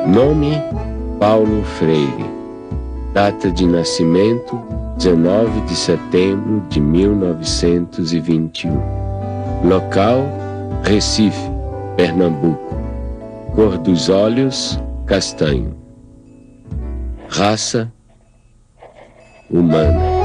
Nome: Paulo Freire. Data de nascimento: 19 de setembro de 1921. Local: Recife, Pernambuco. Cor dos olhos: castanho. Raça: humana.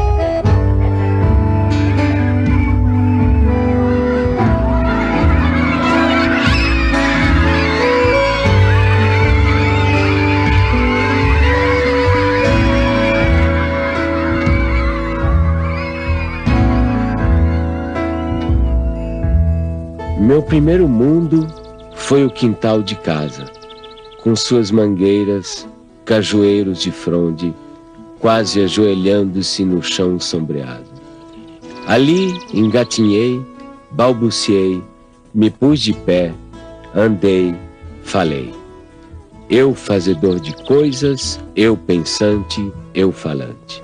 Meu primeiro mundo foi o quintal de casa, com suas mangueiras, cajueiros de fronde, quase ajoelhando-se no chão sombreado. Ali engatinhei, balbuciei, me pus de pé, andei, falei. Eu fazedor de coisas, eu pensante, eu falante.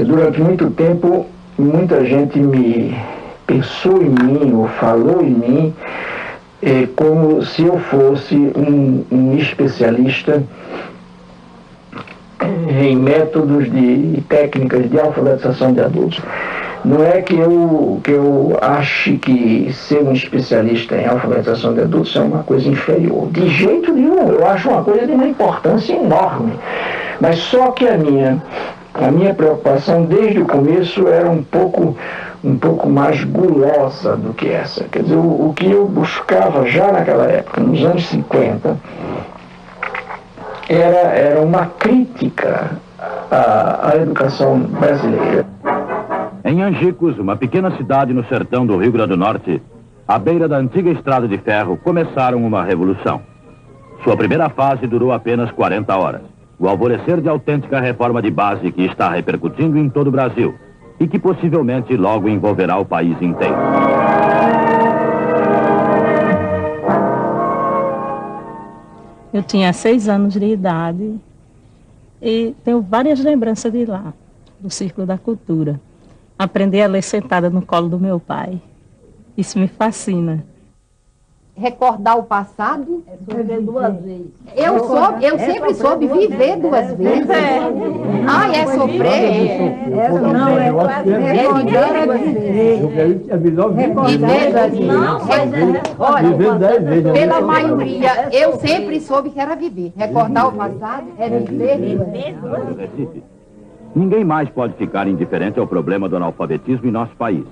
Durante muito tempo, muita gente me pensou em mim ou falou em mim como se eu fosse um especialista em métodos e técnicas de alfabetização de adultos. Não é que eu ache que ser um especialista em alfabetização de adultos é uma coisa inferior. De jeito nenhum, eu acho uma coisa de uma importância enorme. Mas só que a minha preocupação desde o começo era um pouco mais gulosa do que essa. Quer dizer, o que eu buscava já naquela época, nos anos 50, era uma crítica à educação brasileira. Em Angicos, uma pequena cidade no sertão do Rio Grande do Norte, à beira da antiga estrada de ferro, começaram uma revolução. Sua primeira fase durou apenas 40 horas. O alvorecer de autêntica reforma de base que está repercutindo em todo o Brasil e que possivelmente logo envolverá o país inteiro. Eu tinha 6 anos de idade e tenho várias lembranças de lá, do Círculo da Cultura. Aprendi a ler sentada no colo do meu pai. Isso me fascina. Recordar o passado? Viver 2 vezes. Eu sempre soube viver 2 vezes. É sofrer? Não, é Olha, pela maioria, eu sempre soube que era viver. Recordar o passado é viver. Ninguém mais pode ficar indiferente ao problema do analfabetismo em nosso país.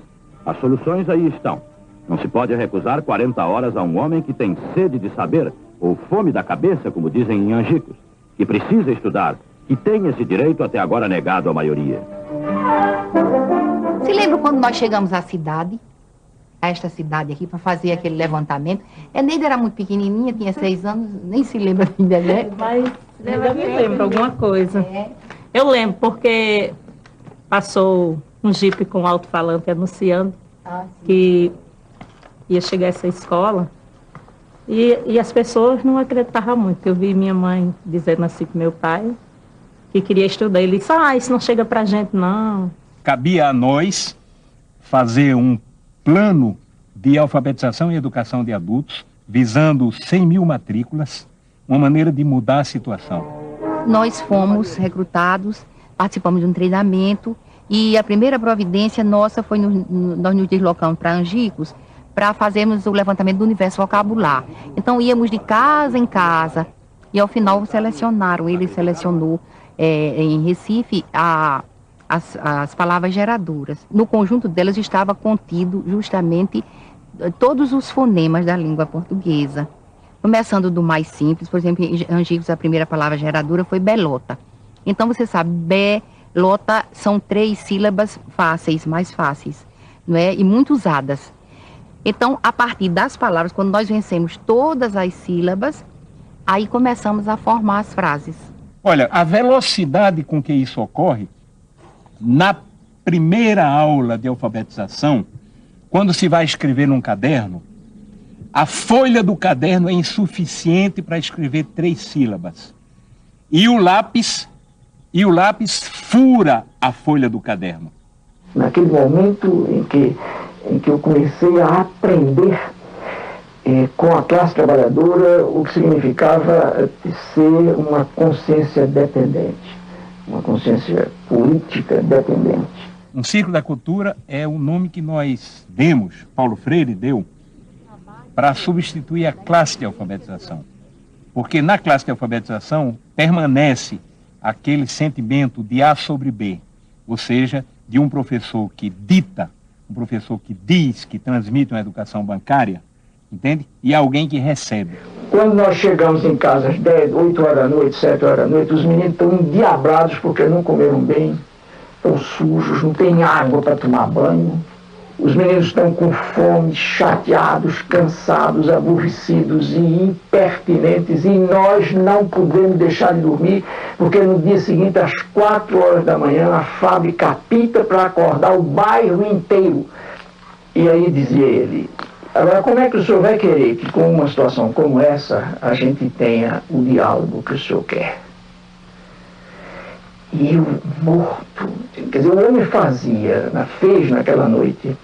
As soluções aí estão. Não se pode recusar 40 horas a um homem que tem sede de saber, ou fome da cabeça, como dizem em Angicos, que precisa estudar, que tem esse direito até agora negado à maioria. Se lembra quando nós chegamos à cidade, a esta cidade aqui, para fazer aquele levantamento? A Neide era muito pequenininha, tinha 6 anos, nem se lembra ainda, né? Mas eu me lembro alguma coisa. Eu lembro, porque passou um jipe com alto-falante anunciando que ia chegar essa escola e as pessoas não acreditavam muito. Eu vi minha mãe dizendo assim para meu pai que queria estudar. Ele disse, isso não chega pra gente, não. Cabia a nós fazer um plano de alfabetização e educação de adultos, visando 100 mil matrículas, uma maneira de mudar a situação. Nós fomos recrutados, participamos de um treinamento e a primeira providência nossa foi nós nos deslocamos para Angicos, para fazermos o levantamento do universo vocabular. Então íamos de casa em casa e ao final selecionaram, ele selecionou em Recife as palavras geradoras. No conjunto delas estava contido justamente todos os fonemas da língua portuguesa. Começando do mais simples, por exemplo, em Angicos a primeira palavra geradora foi belota. Então você sabe, belota são 3 sílabas fáceis, mais fáceis, não é? E muito usadas. Então, a partir das palavras, quando nós vencemos todas as sílabas, aí começamos a formar as frases. Olha, a velocidade com que isso ocorre, na primeira aula de alfabetização, quando se vai escrever num caderno, a folha do caderno é insuficiente para escrever 3 sílabas. E o lápis fura a folha do caderno. Naquele momento em que eu comecei a aprender com a classe trabalhadora, o que significava ser uma consciência dependente, uma consciência política dependente. Um círculo da cultura é o nome que nós demos, Paulo Freire deu, para substituir a classe de alfabetização. Porque na classe de alfabetização permanece aquele sentimento de A sobre B, ou seja, de um professor que dita, um professor que diz, que transmite uma educação bancária, entende? E alguém que recebe. Quando nós chegamos em casa às 10, 8 horas da noite, 7 horas da noite, os meninos estão endiabrados porque não comeram bem, estão sujos, não tem água para tomar banho. Os meninos estão com fome, chateados, cansados, aborrecidos e impertinentes, e nós não podemos deixar de dormir, porque no dia seguinte, às 4 horas da manhã, a fábrica apita para acordar o bairro inteiro. E aí dizia ele: agora, como é que o senhor vai querer que, com uma situação como essa, a gente tenha o diálogo que o senhor quer? E eu morto, quer dizer, o homem fez naquela noite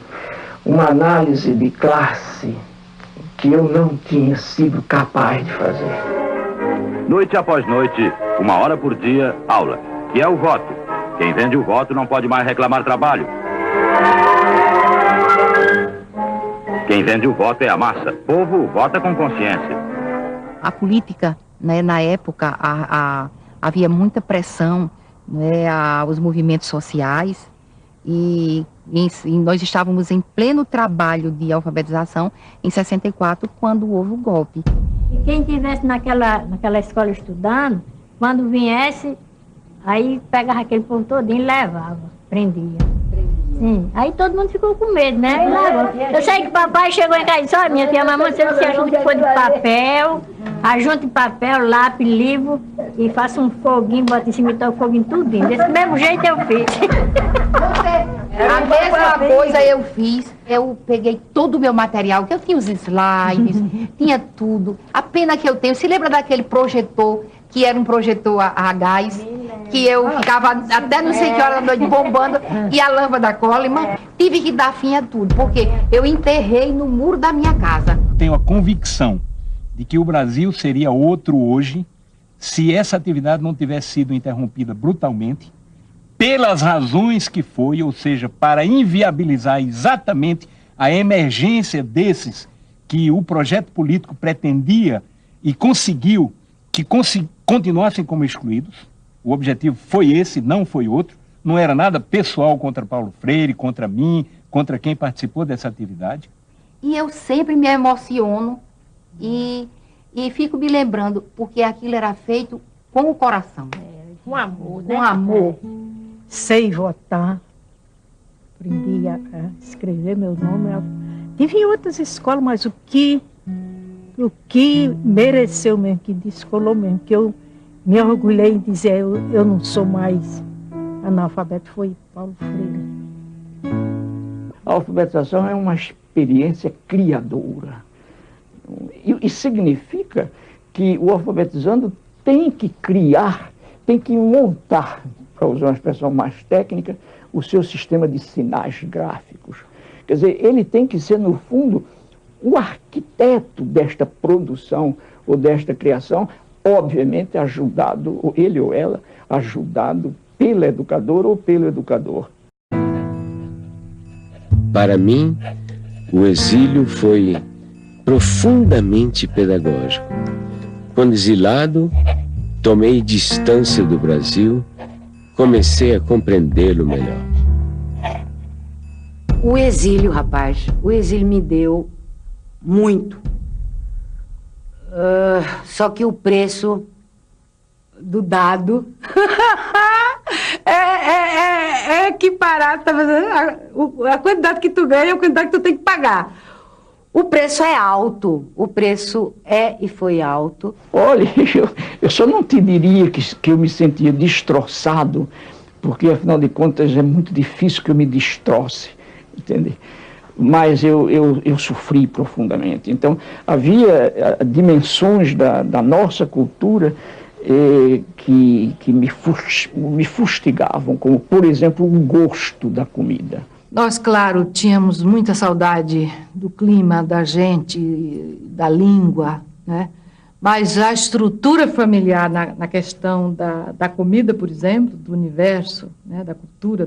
uma análise de classe que eu não tinha sido capaz de fazer. Noite após noite, 1 hora por dia, aula, que é o voto. Quem vende o voto não pode mais reclamar trabalho. Quem vende o voto é a massa. O povo vota com consciência. A política, né, na época, havia muita pressão, né, aos movimentos sociais, e nós estávamos em pleno trabalho de alfabetização em 64, quando houve o golpe. E quem estivesse naquela escola estudando, quando viesse, aí pegava aquele povo todinho e levava, prendia. Sim. Aí todo mundo ficou com medo, né? Eu sei que o papai chegou em casa e disse: olha, minha filha, mamãe, você se ajunta que for de papel, ajunte papel, lápis, livro, e faça um foguinho, bota em cima e toca o foguinho tudinho. Desse mesmo jeito eu fiz. A mesma coisa eu fiz. Eu peguei todo o meu material, que eu tinha os slides, tinha tudo. A pena que eu tenho, se lembra daquele projetor, que era um projetor a gás, que eu ficava até não sei que hora da noite bombando, e a lâmpada Coleman, tive que dar fim a tudo, porque eu enterrei no muro da minha casa. Tenho a convicção de que o Brasil seria outro hoje se essa atividade não tivesse sido interrompida brutalmente, pelas razões que foi, ou seja, para inviabilizar exatamente a emergência desses que o projeto político pretendia e conseguiu que continuassem como excluídos. O objetivo foi esse, não foi outro. Não era nada pessoal contra Paulo Freire, contra mim, contra quem participou dessa atividade. E eu sempre me emociono e fico me lembrando, porque aquilo era feito com o coração. Com amor, né? Com amor. Sei votar, aprendi a escrever meu nome. Tive em outras escolas, mas o que mereceu mesmo, que descolou mesmo, que eu me orgulhei em dizer eu não sou mais analfabeto, foi Paulo Freire. A alfabetização é uma experiência criadora. E significa que o alfabetizando tem que criar, tem que montar, para usar uma expressão mais técnica, o seu sistema de sinais gráficos. Quer dizer, ele tem que ser, no fundo, o arquiteto desta produção ou desta criação, obviamente ajudado, ele ou ela, ajudado pela educadora ou pelo educador. Para mim, o exílio foi profundamente pedagógico. Quando exilado, tomei distância do Brasil, comecei a compreendê-lo melhor. O exílio, rapaz, o exílio me deu muito. Só que o preço do dado é equiparado, tá vendo? A quantidade que tu ganha é a quantidade que tu tem que pagar. O preço é alto, o preço é e foi alto. Olha, eu só não te diria que eu me sentia destroçado, porque afinal de contas é muito difícil que eu me destroce, entende? Mas eu sofri profundamente. Então havia dimensões da nossa cultura que me fustigavam, como por exemplo o gosto da comida. Nós, claro, tínhamos muita saudade do clima, da gente, da língua, né? Mas a estrutura familiar na questão da comida, por exemplo, do universo, né? Da cultura,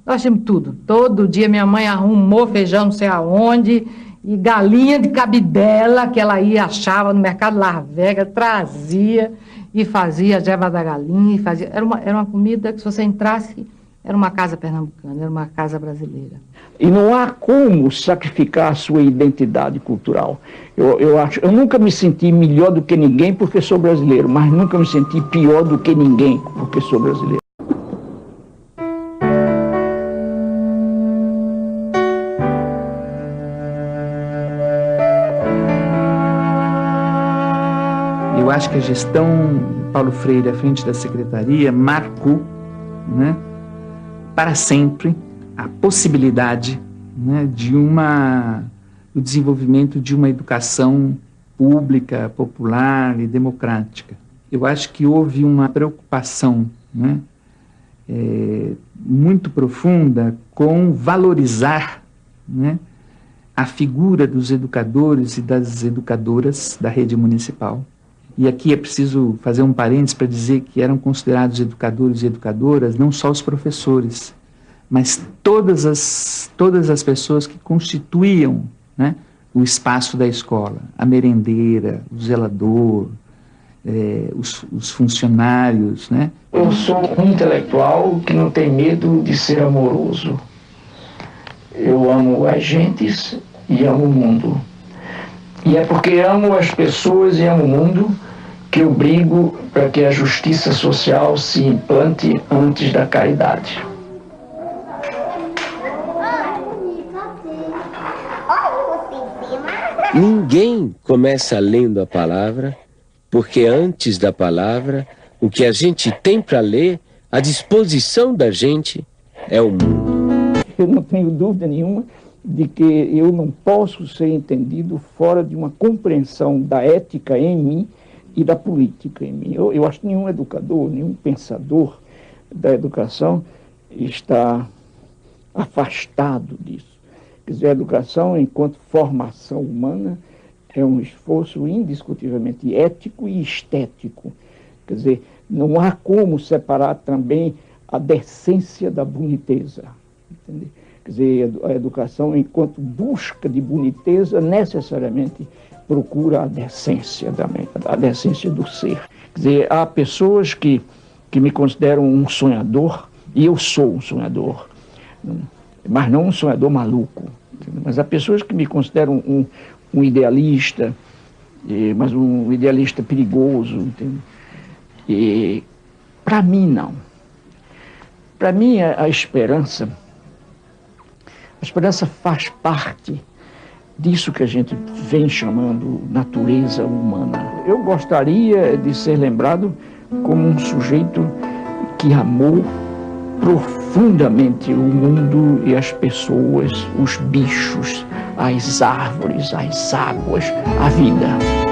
nós tínhamos tudo. Todo dia minha mãe arrumou feijão não sei aonde, e galinha de cabidela, que ela ia, achava no mercado Las Vegas, trazia e fazia a jeba da galinha. E fazia. Era uma comida que, se você entrasse, era uma casa pernambucana, era uma casa brasileira. E não há como sacrificar a sua identidade cultural. Eu nunca me senti melhor do que ninguém porque sou brasileiro, mas nunca me senti pior do que ninguém porque sou brasileiro. Eu acho que a gestão Paulo Freire à frente da secretaria marcou, né, para sempre a possibilidade, né, do desenvolvimento de uma educação pública, popular e democrática. Eu acho que houve uma preocupação, né, muito profunda com valorizar, né, a figura dos educadores e das educadoras da rede municipal. E aqui é preciso fazer um parênteses para dizer que eram considerados educadores e educadoras não só os professores, mas todas as pessoas que constituíam, né, o espaço da escola, a merendeira, o zelador, os funcionários, né? Eu sou um intelectual que não tem medo de ser amoroso. Eu amo as gentes e amo o mundo. E é porque amo as pessoas e amo o mundo que eu brigo para que a justiça social se implante antes da caridade. Ninguém começa lendo a palavra, porque antes da palavra, o que a gente tem para ler, à disposição da gente, é o mundo. Eu não tenho dúvida nenhuma de que eu não posso ser entendido fora de uma compreensão da ética em mim e da política em mim. Eu acho que nenhum educador, nenhum pensador da educação está afastado disso. Quer dizer, a educação, enquanto formação humana, é um esforço indiscutivelmente ético e estético. Quer dizer, não há como separar também a decência da boniteza. Entendeu? Quer dizer, a educação, enquanto busca de boniteza, necessariamente procura a decência do ser. Quer dizer, há pessoas que me consideram um sonhador, e eu sou um sonhador, mas não um sonhador maluco. Entendeu? Mas há pessoas que me consideram um idealista, mas um idealista perigoso. Entendeu? E para mim, não. Para mim, a esperança faz parte disso que a gente vem chamando natureza humana. Eu gostaria de ser lembrado como um sujeito que amou profundamente o mundo e as pessoas, os bichos, as árvores, as águas, a vida.